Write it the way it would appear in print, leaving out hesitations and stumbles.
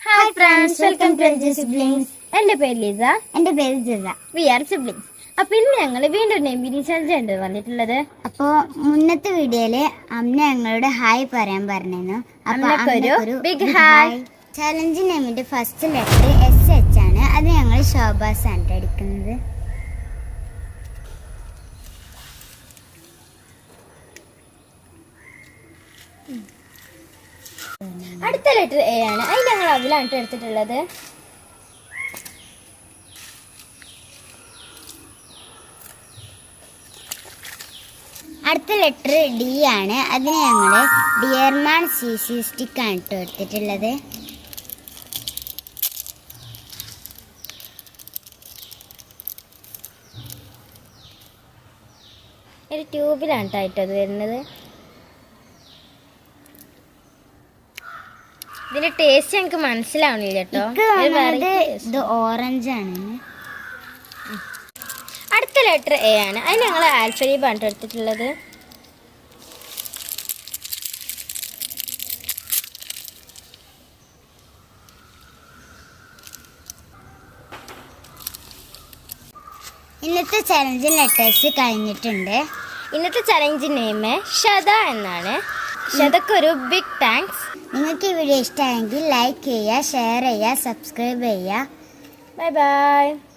Hi friends, welcome to LG Siblings. എൻ്റെ പേര് Lisa. എൻ്റെ പേര് ജിസ. We are siblings. അപ്പൊ ഇന്ന് ഞങ്ങൾ വീണ്ടും നെയിം ചലഞ്ച് ഉണ്ട് വന്നിട്ടുള്ളത്. അപ്പോ മുന്നത്തെ വീഡിയോയില് അമ്മ ഞങ്ങളോട് ഹായ് പറയാൻ പറഞ്ഞിരുന്നു. അമ്മക്കൊരു ബിഗ് ഹായ്. ചലഞ്ച് നെയിമിന്റെ ഫസ്റ്റ് ലെറ്റർ SH ആണ്. അത് ഞങ്ങൾ ശോഭാസ് ആണ് അടിക്കുന്നത്. അടുത്ത ലെറ്റർ A ആണ്. അത് ഞങ്ങൾ അതിലാണ് എടുത്തിട്ടുള്ളത്. അടുത്ത ലെറ്റർ D ആണ്. അതിന് ഞങ്ങൾ ഡിയർമാൻ CC സ്റ്റിക്ക് ആണ് എടുത്തിട്ടുള്ളത്. ഒരു ട്യൂബിലാണ് ആയിട്ടത് വരുന്നത്. ഇതിന്റെ ടേസ്റ്റ് എനിക്ക് മനസ്സിലാവണില്ല കേട്ടോ. ഇത് ഓറഞ്ച് ആണ്. അടുത്ത ലെറ്റർ A ആണ്. അതിന് ഞങ്ങൾ ആൽഫബേറ്റ് ആണ് എടുത്തിട്ടുള്ളത്. ഇന്നത്തെ ചലഞ്ച് ലെറ്റേഴ്സ് കഴിഞ്ഞിട്ടുണ്ട്. ഇന്നത്തെ ചലഞ്ച് നെയിം ഷത എന്നാണ്. ഷതക്കൊരു ബിഗ് താങ്ക്സ്. നിങ്ങൾക്ക് ഈ വീഡിയോ ഇഷ്ടമായെങ്കിൽ ലൈക്ക് ചെയ്യുക, ഷെയർ ചെയ്യുക, സബ്സ്ക്രൈബ് ചെയ്യുക. Bye bye.